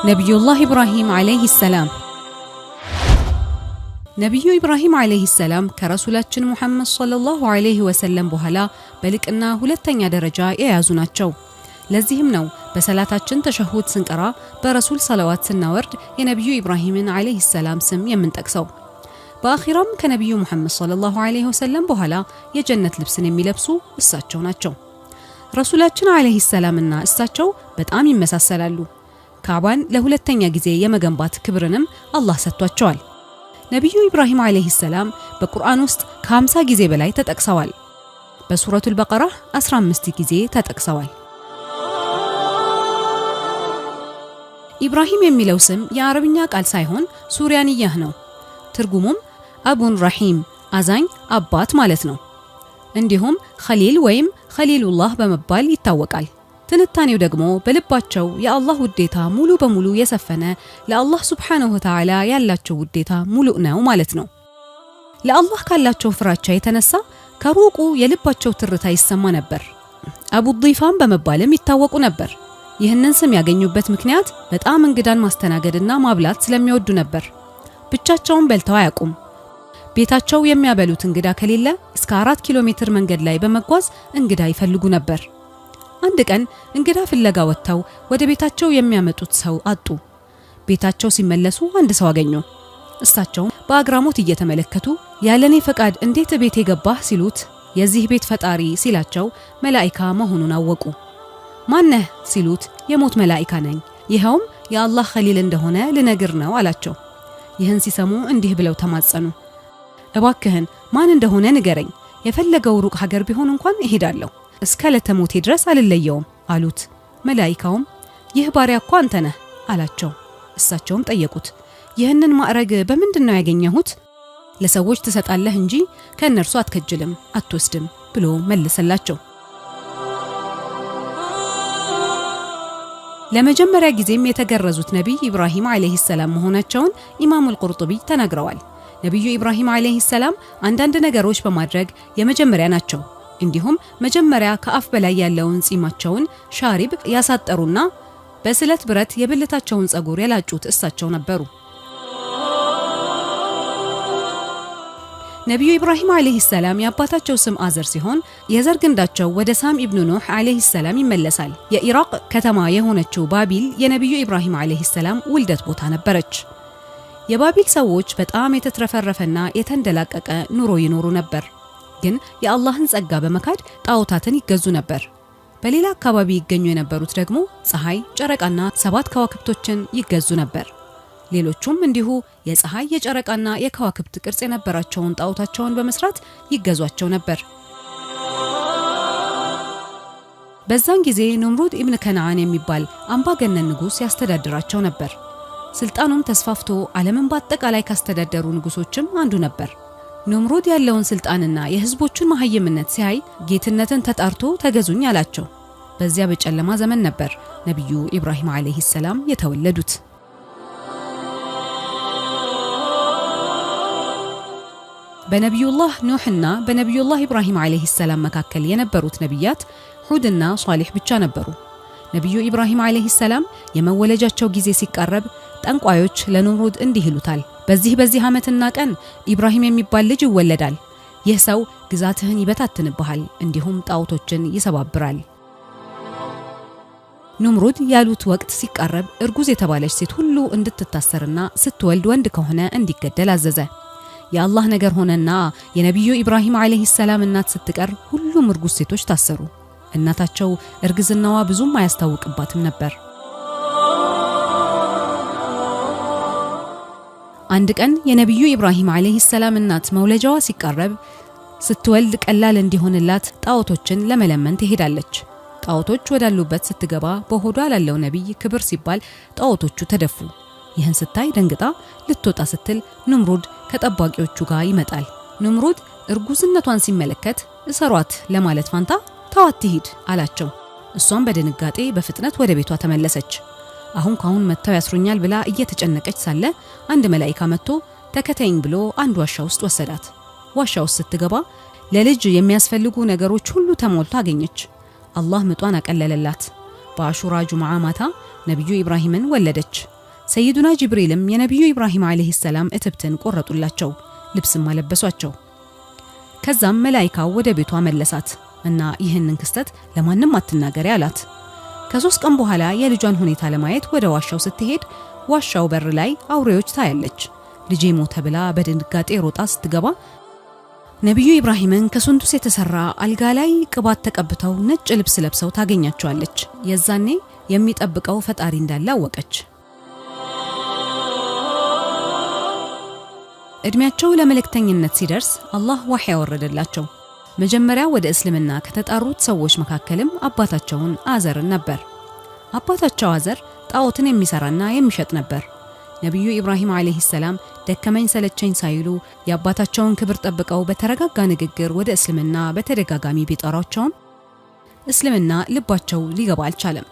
نبي الله إبراهيم عليه السلام ነብዩ ኢብራሂም አለይሂ ሰላም ከረሱላችን ሙሐመድ ሰለላሁ ዐለይሂ ወሰለም በኋላ በልቅና ሁለተኛ ደረጃ የያዙ ናቸው። ለዚህም ነው በሰላታችን ተሸሁድ ስንቀራ በረሱል ሰለዋት ስናወርድ የነብዩ ኢብራሂምን አለይሂ ሰላም ስም የምንጠቅሰው። በአኺራም ከነብዩ ሙሐመድ ሰለላሁ ዐለይሂ ወሰለም በኋላ የጀነት ልብስን የሚለብሱ እሳቸው ናቸው። ረሱላችን አለይሂ ሰላምና እሳቸው በጣም ይመሳሰላሉ። ካዕባን ለሁለተኛ ጊዜ የመገንባት ክብርንም አላህ ሰጥቷቸዋል። ነብዩ ኢብራሂም አለይሂ ሰላም በቁርአን ውስጥ ከ50 ጊዜ በላይ ተጠቅሰዋል። በሱረቱል በቀራ 15 ጊዜ ተጠቅሰዋል። ኢብራሂም የሚለው ስም የአረብኛ ቃል ሳይሆን ሱሪያንያ ነው። ትርጉሙም አቡን ረሂም አዛኝ አባት ማለት ነው። እንዲሁም ኸሊል ወይም ኸሊሉላህ በመባል ይታወቃል። ትንታኔው ደግሞ በልባቸው የአላህ ውዴታ ሙሉ በሙሉ የሰፈነ ለአላህ ሱብሓነሁ ወተዓላ ያላቸው ውዴታ ሙሉ ነው ማለት ነው። ለአላህ ካላቸው ፍራቻ የተነሳ ከሩቁ የልባቸው ትርታ ይሰማ ነበር። አቡ ዲፋን በመባልም ይታወቁ ነበር። ይህንን ስም ያገኙበት ምክንያት በጣም እንግዳን ማስተናገድና ማብላት ስለሚወዱ ነበር። ብቻቸውን በልተው አያውቁም። ቤታቸው የሚያበሉት እንግዳ ከሌለ እስከ 4 ኪሎ ሜትር መንገድ ላይ በመጓዝ እንግዳ ይፈልጉ ነበር። አንድ ቀን እንግዳ ፍለጋ ወጥተው ወደ ቤታቸው የሚያመጡት ሰው አጡ። ቤታቸው ሲመለሱ አንድ ሰው አገኙ። እሳቸው በአግራሞት እየተመለከቱ ያለኔ ፈቃድ እንዴት ቤቴ ገባህ ሲሉት የዚህ ቤት ፈጣሪ ሲላቸው መላእክት መሆኑን አወቁ። ማነህ ሲሉት የሞት መላእክት ነኝ፣ ይሄውም የአላህ ኸሊል እንደሆነ ልነግር ነው አላቸው። ይህን ሲሰሙ እንዲህ ብለው ተማጸኑ፣ እባክህን ማን እንደሆነ ንገረኝ፣ የፈለገው ሩቅ ሀገር ቢሆን እንኳን እሄዳለሁ፣ እስከ ለተሞቴ ድረስ አልለየውም አሉት። መላእክቱም ይህ ባሪያ እኮ አንተ ነህ አላቸው። እሳቸውም ጠየቁት፣ ይህንን ማዕረግ በምንድነው ያገኘሁት? ለሰዎች ትሰጣለህ እንጂ ከነርሱ አትከጅልም አትወስድም ብሎ መለሰላቸው። ለመጀመሪያ ጊዜም የተገረዙት ነብይ ኢብራሂም አለይሂ ሰላም መሆናቸውን ኢማሙ አልቁርጡቢ ተናግረዋል። ነብዩ ኢብራሂም አለይሂ ሰላም አንዳንድ ነገሮች በማድረግ የመጀመሪያ ናቸው። እንዲሁም መጀመሪያ ከአፍ በላይ ያለውን ጺማቸውን ሻሪብ ያሳጠሩና በስለት ብረት የብልታቸውን ጸጉር ያላጩት እሳቸው ነበሩ። ነብዩ ኢብራሂም አለይሂ ሰላም የአባታቸው ስም አዘር ሲሆን የዘር ግንዳቸው ወደ ሳም ኢብኑ ኑህ አለይሂ ሰላም ይመለሳል። የኢራቅ ከተማ የሆነችው ባቢል የነብዩ ኢብራሂም አለይሂ ሰላም ውልደት ቦታ ነበረች። የባቢል ሰዎች በጣም የተትረፈረፈና የተንደላቀቀ ኑሮ ይኖሩ ነበር። ግን የአላህን ጸጋ በመካድ ጣዖታትን ይገዙ ነበር። በሌላ አካባቢ ይገኙ የነበሩት ደግሞ ፀሐይ፣ ጨረቃና 7 ከዋክብቶችን ይገዙ ነበር። ሌሎቹም እንዲሁ የፀሐይ፣ የጨረቃና የከዋክብት ቅርጽ የነበራቸውን ጣዖታቸውን በመስራት ይገዟቸው ነበር። በዛን ጊዜ ኑምሩድ ኢብኑ ከነዓን የሚባል አምባገነን ንጉስ ያስተዳድራቸው ነበር። ስልጣኑም ተስፋፍቶ ዓለምን በአጠቃላይ ካስተዳደሩ ንጉሶችም አንዱ ነበር። ኑምሩድ ያለውን ስልጣንና የህዝቦቹን መሐይምነት ሲያይ ጌትነትን ተጣርቶ ተገዙኝ አላቸው። በዚያ በጨለማ ዘመን ነበር ነብዩ ኢብራሂም አለይሂ ሰላም የተወለዱት። በነብዩላህ ኑህና በነብዩላህ ኢብራሂም አለይሂ ሰላም መካከል የነበሩት ነብያት ሁድና ሷሊህ ብቻ ነበሩ። ነብዩ ኢብራሂም አለይሂ ሰላም የመወለጃቸው ጊዜ ሲቃረብ ጠንቋዮች ለኑምሩድ እንዲህ ይሉታል፣ በዚህ ዓመትና ቀን ኢብራሂም የሚባል ልጅ ይወለዳል። ይህ ሰው ግዛትህን ይበታትንብሃል፣ እንዲሁም ጣዖቶችን ይሰባብራል። ኑምሩድ ያሉት ወቅት ሲቃረብ እርጉዝ የተባለች ሴት ሁሉ እንድትታሰርና ስትወልድ ወንድ ከሆነ እንዲገደል አዘዘ። የአላህ ነገር ሆነና የነብዩ ኢብራሂም አለይሂ ሰላም እናት ስትቀር ሁሉም እርጉዝ ሴቶች ታሰሩ። እናታቸው እርግዝናዋ ብዙም አያስታውቅባትም ነበር። አንድ ቀን የነብዩ ኢብራሂም አለይሂ ሰላም እናት መውለጃዋ ሲቃረብ ስትወልድ ቀላል እንዲሆንላት ጣዖቶችን ለመለመን ትሄዳለች። ጣዖቶች ወዳሉበት ስትገባ በሆዷ ላለው ነብይ ክብር ሲባል ጣዖቶቹ ተደፉ። ይህን ስታይ ደንግጣ ልትወጣ ስትል ኑምሩድ ከጠባቂዎቹ ጋር ይመጣል። ኑምሩድ እርጉዝነቷን ሲመለከት እሰሯት ለማለት ፋንታ ተዋት ትሂድ አላቸው። እሷም በድንጋጤ በፍጥነት ወደ ቤቷ ተመለሰች። አሁን መተው ያስሩኛል ብላ እየተጨነቀች ሳለ አንድ መላእክት መጥቶ ተከታይኝ ብሎ አንድ ዋሻ ውስጥ ወሰዳት። ዋሻው ውስጥ ስትገባ ለልጅ የሚያስፈልጉ ነገሮች ሁሉ ተሞልቶ አገኘች። አላህ ምጧን አቀለለላት። በአሹራ ጁምዓ ማታ ነብዩ ኢብራሂምን ወለደች። ሰይዱና ጅብሪልም የነብዩ ኢብራሂም አለይሂ ሰላም እትብትን ቆረጡላቸው፣ ልብስም አለበሷቸው። ከዛም መላእክታው ወደ ቤቷ መለሳት እና ይህንን ክስተት ለማንም አትናገሪ አላት። ከ3 ቀን በኋላ የልጇን ሁኔታ ለማየት ወደ ዋሻው ስትሄድ ዋሻው በር ላይ አውሬዎች ታያለች። ልጄ ሞተ ብላ በድንጋጤ ሮጣ ስትገባ ነብዩ ኢብራሂምን ከሱንዱስ የተሰራ አልጋ ላይ ቅባት ተቀብተው ነጭ ልብስ ለብሰው ታገኛቸዋለች። የዛኔ የሚጠብቀው ፈጣሪ እንዳለ አወቀች። እድሜያቸው ለመልእክተኝነት ሲደርስ አላህ ወህይ ያወረደላቸው። መጀመሪያ ወደ እስልምና ከተጣሩት ሰዎች መካከልም አባታቸውን አዘርን ነበር። አባታቸው አዘር ጣዖትን የሚሰራና የሚሸጥ ነበር። ነብዩ ኢብራሂም አለይሂ ሰላም ደከመኝ ሰለቸኝ ሳይሉ የአባታቸውን ክብር ጠብቀው በተረጋጋ ንግግር ወደ እስልምና በተደጋጋሚ ቢጠራቸውም እስልምና ልባቸው ሊገባ አልቻለም።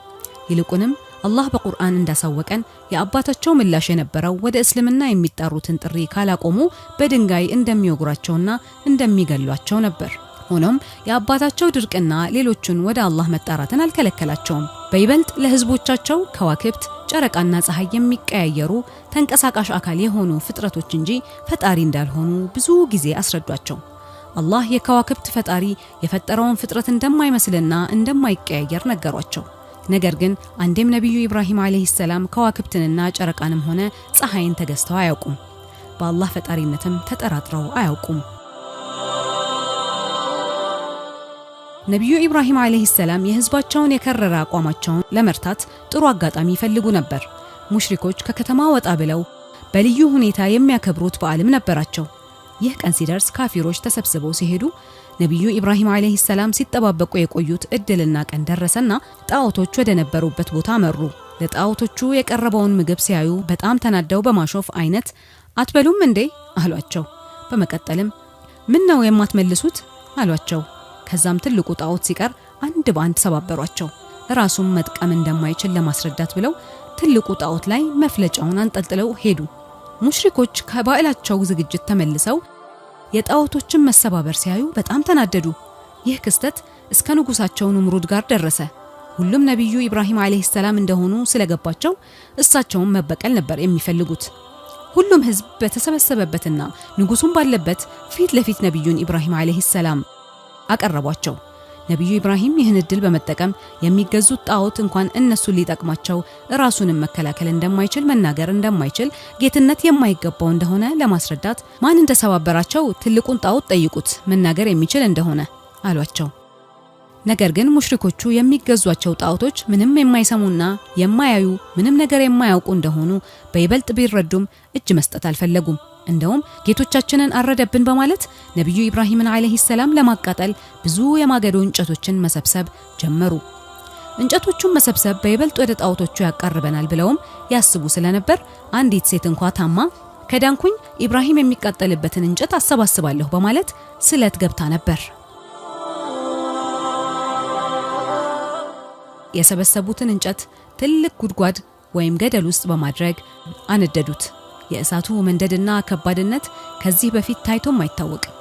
ይልቁንም አላህ በቁርአን እንዳሳወቀን የአባታቸው ምላሽ የነበረው ወደ እስልምና የሚጣሩትን ጥሪ ካላቆሙ በድንጋይ እንደሚወግሯቸውና እንደሚገሏቸው ነበር። ሆኖም የአባታቸው ድርቅና ሌሎችን ወደ አላህ መጣራትን አልከለከላቸውም። በይበልጥ ለህዝቦቻቸው ከዋክብት፣ ጨረቃና ፀሐይ የሚቀያየሩ ተንቀሳቃሽ አካል የሆኑ ፍጥረቶች እንጂ ፈጣሪ እንዳልሆኑ ብዙ ጊዜ አስረዷቸው። አላህ የከዋክብት ፈጣሪ የፈጠረውን ፍጥረት እንደማይመስልና እንደማይቀያየር ነገሯቸው። ነገር ግን አንዴም ነብዩ ኢብራሂም አለይሂ ሰላም ከዋክብትንና ጨረቃንም ሆነ ፀሐይን ተገዝተው አያውቁም። በአላህ ፈጣሪነትም ተጠራጥረው አያውቁም። ነብዩ ኢብራሂም አለይሂ ሰላም የህዝባቸውን የከረረ አቋማቸውን ለመርታት ጥሩ አጋጣሚ ይፈልጉ ነበር። ሙሽሪኮች ከከተማ ወጣ ብለው በልዩ ሁኔታ የሚያከብሩት በዓልም ነበራቸው። ይህ ቀን ሲደርስ ካፊሮች ተሰብስበው ሲሄዱ ነብዩ ኢብራሂም አለይሂ ሰላም ሲጠባበቁ የቆዩት እድልና ቀን ደረሰና ጣዖቶች ወደ ነበሩበት ቦታ መሩ። ለጣዖቶቹ የቀረበውን ምግብ ሲያዩ በጣም ተናደው በማሾፍ አይነት አትበሉም እንዴ አሏቸው። በመቀጠልም ምን ነው የማትመልሱት አሏቸው። ከዛም ትልቁ ጣዖት ሲቀር አንድ በአንድ ሰባበሯቸው። ራሱን መጥቀም እንደማይችል ለማስረዳት ብለው ትልቁ ጣዖት ላይ መፍለጫውን አንጠልጥለው ሄዱ። ሙሽሪኮች ከባዕላቸው ዝግጅት ተመልሰው የጣዖቶችን መሰባበር ሲያዩ በጣም ተናደዱ። ይህ ክስተት እስከ ንጉሳቸው ኑምሩድ ጋር ደረሰ። ሁሉም ነብዩ ኢብራሂም አለይሂ ሰላም እንደሆኑ ስለገባቸው እሳቸውን መበቀል ነበር የሚፈልጉት። ሁሉም ህዝብ በተሰበሰበበትና ንጉሱን ባለበት ፊት ለፊት ነብዩን ኢብራሂም አለይሂ ሰላም አቀረቧቸው። ነብዩ ኢብራሂም ይህን እድል በመጠቀም የሚገዙት ጣዖት እንኳን እነሱ ሊጠቅማቸው ራሱንም መከላከል እንደማይችል መናገር እንደማይችል ጌትነት የማይገባው እንደሆነ ለማስረዳት ማን እንደሰባበራቸው ትልቁን ጣዖት ጠይቁት መናገር የሚችል እንደሆነ አሏቸው። ነገር ግን ሙሽሪኮቹ የሚገዟቸው ጣዖቶች ምንም የማይሰሙና የማያዩ ምንም ነገር የማያውቁ እንደሆኑ በይበልጥ ቢረዱም እጅ መስጠት አልፈለጉም። እንደውም ጌቶቻችንን አረደብን በማለት ነብዩ ኢብራሂምን አለይሂ ሰላም ለማቃጠል ብዙ የማገዶ እንጨቶችን መሰብሰብ ጀመሩ። እንጨቶቹን መሰብሰብ በይበልጥ ወደ ጣዖቶቹ ያቀርበናል ብለውም ያስቡ ስለነበር አንዲት ሴት እንኳን ታማ ከዳንኩኝ ኢብራሂም የሚቃጠልበትን እንጨት አሰባስባለሁ በማለት ስለት ገብታ ነበር። የሰበሰቡትን እንጨት ትልቅ ጉድጓድ ወይም ገደል ውስጥ በማድረግ አነደዱት። የእሳቱ መንደድና ከባድነት ከዚህ በፊት ታይቶም አይታወቅም።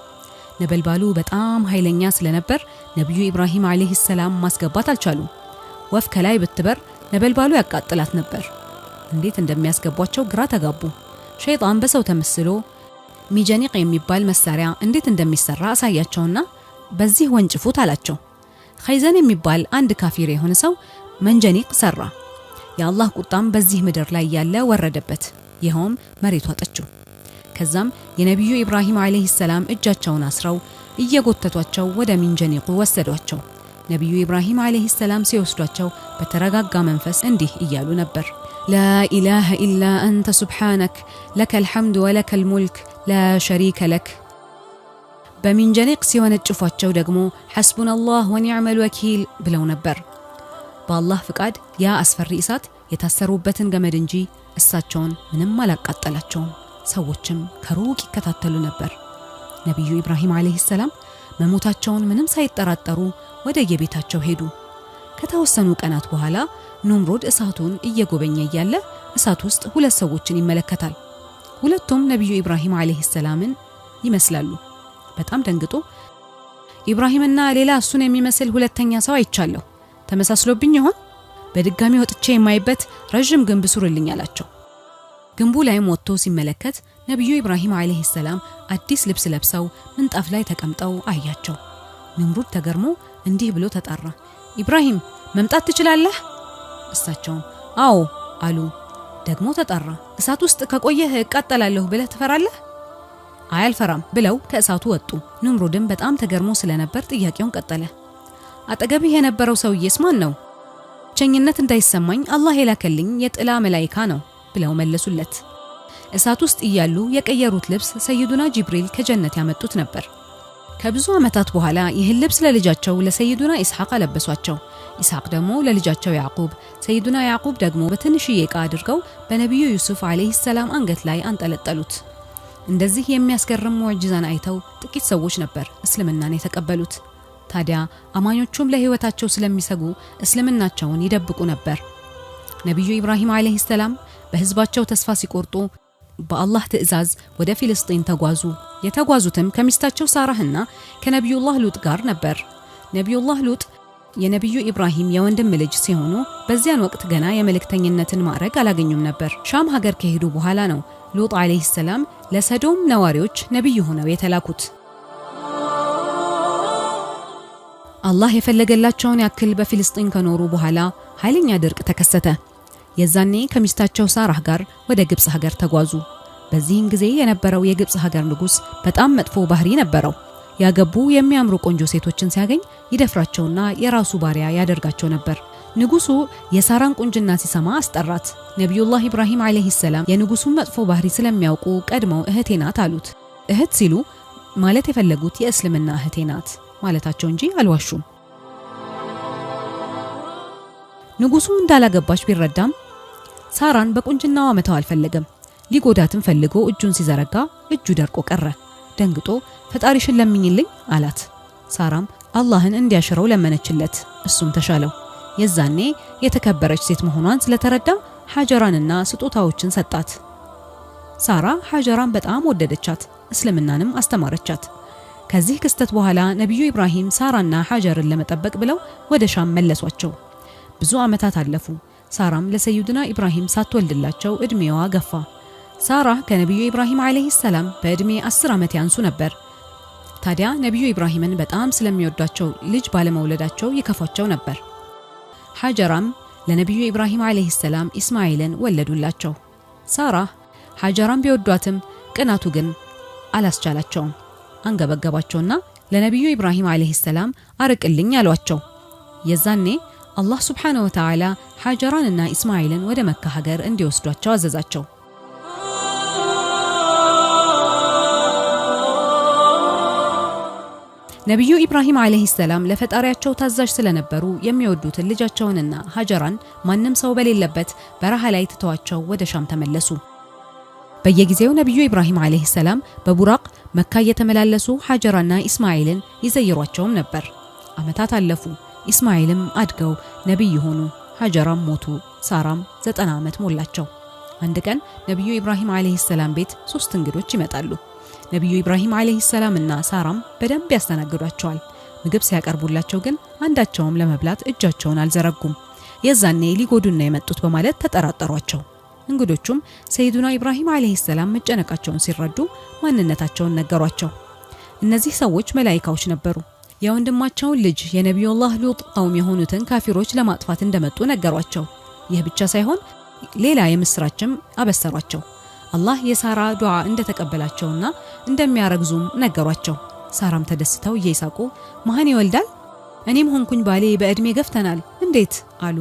ነበልባሉ በጣም ኃይለኛ ስለነበር ነብዩ ኢብራሂም አለይሂ ሰላም ማስገባት አልቻሉም። ወፍ ከላይ ብትበር ነበልባሉ ያቃጥላት ነበር። እንዴት እንደሚያስገቧቸው ግራ ተጋቡ። ሸይጣን በሰው ተመስሎ ሚጀኒቅ የሚባል መሳሪያ እንዴት እንደሚሰራ አሳያቸውና በዚህ ወንጭፉት አላቸው። ኸይዘን የሚባል አንድ ካፊር የሆነ ሰው መንጀኒቅ ሰራ። የአላህ ቁጣም በዚህ ምድር ላይ ያለ ወረደበት። ይሄውም መሬቱ አጠችው። ከዛም የነብዩ ኢብራሂም አለይሂ ሰላም እጃቸውን አስረው እየጎተቷቸው ወደ መንጀኒቁ ወሰዷቸው። ነብዩ ኢብራሂም አለይሂ ሰላም ሲወስዷቸው በተረጋጋ መንፈስ እንዲህ እያሉ ነበር: لا إله إلا أنت سبحانك لك الحمد ولك الملك لا شريك لك። በመንጀኒቅ ሲወነጭፏቸው ደግሞ حسبنا الله ونعم الوكيل ብለው ነበር። በአላህ ፍቃድ ያ አስፈሪ እሳት የታሰሩበትን ገመድ እንጂ እሳቸውን ምንም አላቃጠላቸውም። ሰዎችም ከሩቅ ይከታተሉ ነበር። ነብዩ ኢብራሂም አለይሂ ሰላም መሞታቸውን ምንም ሳይጠራጠሩ ወደ የቤታቸው ሄዱ። ከተወሰኑ ቀናት በኋላ ኑምሩድ እሳቱን እየጎበኘ ያለ እሳት ውስጥ ሁለት ሰዎችን ይመለከታል። ሁለቱም ነብዩ ኢብራሂም አለይሂ ሰላምን ይመስላሉ። በጣም ደንግጦ ኢብራሂምና ሌላ እሱን የሚመስል ሁለተኛ ሰው አይቻለሁ፣ ተመሳስሎብኝ ይሆን በድጋሚ ወጥቼ የማይበት ረጅም ግንብ ሱርልኝ አላቸው። ግንቡ ላይ ወጥቶ ሲመለከት ነብዩ ኢብራሂም አለይሂ ሰላም አዲስ ልብስ ለብሰው ምንጣፍ ላይ ተቀምጠው አያቸው። ንምሩድ ተገርሞ እንዲህ ብሎ ተጣራ፣ ኢብራሂም መምጣት ትችላለህ? እሳቸው አዎ አሉ። ደግሞ ተጣራ፣ እሳት ውስጥ ከቆየህ እቃጠላለሁ ብለህ ትፈራለህ? አይ አልፈራም ብለው ከእሳቱ ወጡ። ንምሩድም በጣም ተገርሞ ስለነበር ጥያቄውን ቀጠለ። አጠገብህ የነበረው ሰውዬስ ማን ነው? ብቸኝነት እንዳይሰማኝ አላህ የላከልኝ የጥላ መላእክት ነው ብለው መለሱለት። እሳት ውስጥ እያሉ የቀየሩት ልብስ ሰይዱና ጅብሪል ከጀነት ያመጡት ነበር። ከብዙ ዓመታት በኋላ ይህን ልብስ ለልጃቸው ለሰይዱና ኢስሐቅ አለበሷቸው። ኢስሐቅ ደግሞ ለልጃቸው ያዕቁብ፣ ሰይዱና ያዕቁብ ደግሞ በትንሽዬ ዕቃ አድርገው በነብዩ ዩሱፍ አለይሂ ሰላም አንገት ላይ አንጠለጠሉት። እንደዚህ የሚያስገርም ሙዕጂዛን አይተው ጥቂት ሰዎች ነበር እስልምናን የተቀበሉት። ታዲያ አማኞቹም ለህይወታቸው ስለሚሰጉ እስልምናቸውን ይደብቁ ነበር። ነብዩ ኢብራሂም አለይሂ ሰላም በህዝባቸው ተስፋ ሲቆርጡ በአላህ ትዕዛዝ ወደ ፍልስጤም ተጓዙ። የተጓዙትም ከሚስታቸው ሳራህና ከነብዩላህ ሉጥ ጋር ነበር። ነብዩላህ ሉጥ የነብዩ ኢብራሂም የወንድም ልጅ ሲሆኑ በዚያን ወቅት ገና የመልእክተኝነትን ማዕረግ አላገኙም ነበር። ሻም ሀገር ከሄዱ በኋላ ነው ሉጥ አለይሂ ሰላም ለሰዶም ነዋሪዎች ነብይ ሆነው የተላኩት። አላህ የፈለገላቸውን ያክል በፍልስጤም ከኖሩ በኋላ ኃይለኛ ድርቅ ተከሰተ። የዛኔ ከሚስታቸው ሳራህ ጋር ወደ ግብጽ ሀገር ተጓዙ። በዚህን ጊዜ የነበረው የግብጽ ሀገር ንጉስ በጣም መጥፎ ባህሪ ነበረው። ያገቡ የሚያምሩ ቆንጆ ሴቶችን ሲያገኝ ይደፍራቸውና የራሱ ባሪያ ያደርጋቸው ነበር። ንጉሱ የሳራን ቁንጅና ሲሰማ አስጠራት። ነብዩላህ ኢብራሂም አለይሂ ሰላም የንጉሱን መጥፎ ባህሪ ስለሚያውቁ ቀድመው እህቴ ናት አሉት። እህት ሲሉ ማለት የፈለጉት የእስልምና እህቴ ናት ማለታቸው እንጂ አልዋሹም። ንጉሱ እንዳላገባች ቢረዳም ሳራን በቁንጅናዋ መተው አልፈለገም። ሊጎዳትም ፈልጎ እጁን ሲዘረጋ እጁ ደርቆ ቀረ። ደንግጦ ፈጣሪሽን ለምኝልኝ አላት። ሳራም አላህን እንዲያሽረው ለመነችለት። እሱም ተሻለው። የዛኔ የተከበረች ሴት መሆኗን ስለተረዳ ሐጀራንና ስጦታዎችን ሰጣት። ሳራ ሐጀራን በጣም ወደደቻት፣ እስልምናንም አስተማረቻት። ከዚህ ክስተት በኋላ ነብዩ ኢብራሂም ሳራና ሐጀርን ለመጠበቅ ብለው ወደ ሻም መለሷቸው። ብዙ ዓመታት አለፉ። ሳራም ለሰይዱና ኢብራሂም ሳትወልድላቸው እድሜዋ ገፋ። ሳራ ከነብዩ ኢብራሂም አለይሂ ሰላም በእድሜ 10 ዓመት ያንሱ ነበር። ታዲያ ነብዩ ኢብራሂምን በጣም ስለሚወዷቸው ልጅ ባለመውለዳቸው ይከፋቸው ነበር። ሐጀራም ለነብዩ ኢብራሂም አለይሂ ሰላም ኢስማኤልን ወለዱላቸው። ሳራ ሐጀራም ቢወዷትም ቅናቱ ግን አላስቻላቸውም። አንገበገባቸውና ለነብዩ ኢብራሂም አለይሂ ሰላም አርቅልኝ አሏቸው። የዛኔ አላህ ሱብሓነሁ ወተዓላ ሐጀራንና ኢስማኤልን ወደ መካ ሀገር እንዲወስዷቸው አዘዛቸው። ነብዩ ኢብራሂም አለይሂ ሰላም ለፈጣሪያቸው ታዛዥ ስለነበሩ የሚወዱትን ልጃቸውንና ሐጀራን ማንም ሰው በሌለበት በረሃ ላይ ትተዋቸው ወደ ሻም ተመለሱ። በየጊዜው ነብዩ ኢብራሂም አለይሂ ሰላም በቡራቅ መካ እየተመላለሱ ሐጀራና ኢስማኤልን ይዘይሯቸው ነበር። ዓመታት አለፉ። ኢስማኤልም አድገው ነብይ ሆኑ። ሐጀራም ሞቱ። ሳራም 90 ዓመት ሞላቸው። አንድ ቀን ነብዩ ኢብራሂም አለይሂ ሰላም ቤት 3 እንግዶች ይመጣሉ። ነብዩ ኢብራሂም አለይሂ ሰላምና ሳራም በደንብ ያስተናግዷቸዋል። ምግብ ሲያቀርቡላቸው ግን አንዳቸውም ለመብላት እጃቸውን አልዘረጉም። የዛኔ ሊጎዱና የመጡት በማለት ተጠራጠሯቸው። እንግዶቹም ሰይዱና ኢብራሂም አለይሂ ሰላም መጨነቃቸውን ሲረዱ ማንነታቸውን ነገሯቸው። እነዚህ ሰዎች መላእክቶች ነበሩ። የወንድማቸውን ልጅ የነብዩላህ ሉጥ ቀውም የሆኑትን ካፊሮች ለማጥፋት እንደመጡ ነገሯቸው። ይህ ብቻ ሳይሆን ሌላ የምስራችም አበሰሯቸው። አላህ የሳራ ዱዓ እንደተቀበላቸውና እንደሚያረግዙም ነገሯቸው። ሳራም ተደስተው እየሳቁ ማን ይወልዳል? እኔም ሆንኩኝ ባሌ በእድሜ ገፍተናል እንዴት አሉ።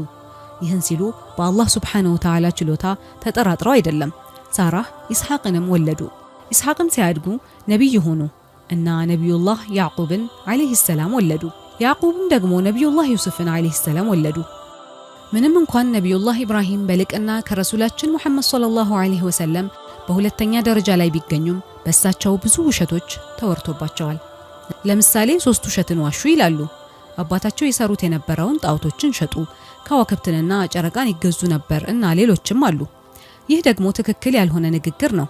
ይህን ሲሉ በአላህ ሱብሓነሁ ወተዓላ ችሎታ ተጠራጥረው አይደለም። ሳራ ኢስሐቅንም ወለዱ። ኢስሐቅም ሲያድጉ ነብይ ሆኑ እና ነብዩላህ ያዕቁብን አለይሂ ሰላም ወለዱ። ያዕቁብም ደግሞ ነብዩላህ ዩሱፍን አለይሂ ሰላም ወለዱ። ምንም እንኳን ነብዩላህ ኢብራሂም በልቅና ከረሱላችን ሙሐመድ ሰለላሁ ዐለይሂ ወሰለም በሁለተኛ ደረጃ ላይ ቢገኙም በእሳቸው ብዙ ውሸቶች ተወርቶባቸዋል። ለምሳሌ 3 ውሸትን ዋሹ ይላሉ። አባታቸው የሰሩት የነበረውን ጣዖቶችን ሸጡ፣ ከዋክብትንና ጨረቃን ይገዙ ነበር እና ሌሎችም አሉ። ይህ ደግሞ ትክክል ያልሆነ ንግግር ነው።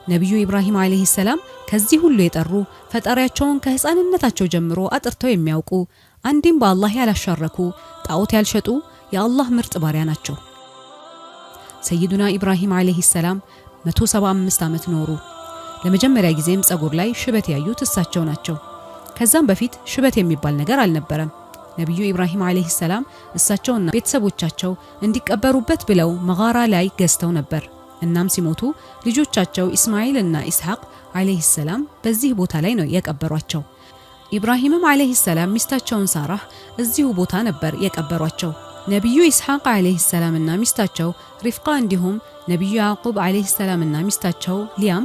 ነብዩ ኢብራሂም አለይሂ ሰላም ከዚህ ሁሉ የጠሩ ፈጣሪያቸውን ከህፃንነታቸው ጀምሮ አጥርተው የሚያውቁ አንድም በአላህ ያላሻረኩ ጣዖት ያልሸጡ የአላህ ምርጥ ባሪያ ናቸው። ሰይዱና ኢብራሂም አለይሂ ሰላም 175 ዓመት ኖሩ። ለመጀመሪያ ጊዜም ጸጉር ላይ ሽበት ያዩት እሳቸው ናቸው። ከዛም በፊት ሽበት የሚባል ነገር አልነበረም። ነብዩ ኢብራሂም አለይሂ ሰላም እሳቸውና ቤተሰቦቻቸው እንዲቀበሩበት ብለው መጋራ ላይ ገዝተው ነበር። እናም ሲሞቱ ልጆቻቸው ኢስማኤል እና ኢስሐቅ አለይሂ ሰላም በዚህ ቦታ ላይ ነው የቀበሯቸው። ኢብራሂምም አለይሂ ሰላም ሚስታቸውን ሳራህ እዚሁ ቦታ ነበር የቀበሯቸው። ነብዩ ኢስሐቅ አለይሂ ሰላም እና ሚስታቸው ሪፍቃ እንዲሁም ነብዩ ያዕቁብ አለይሂ ሰላም እና ሚስታቸው ሊያም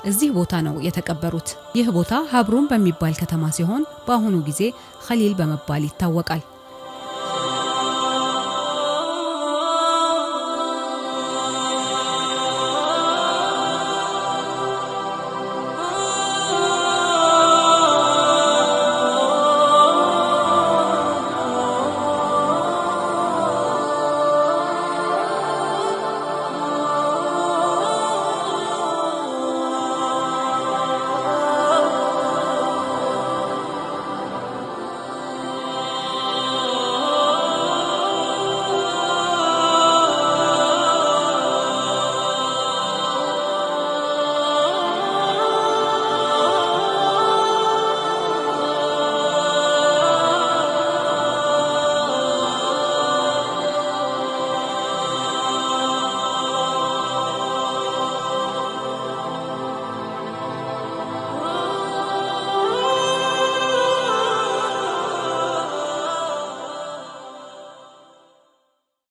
እዚህ ቦታ ነው የተቀበሩት። ይህ ቦታ ሀብሩን በሚባል ከተማ ሲሆን በአሁኑ ጊዜ ኸሊል በመባል ይታወቃል።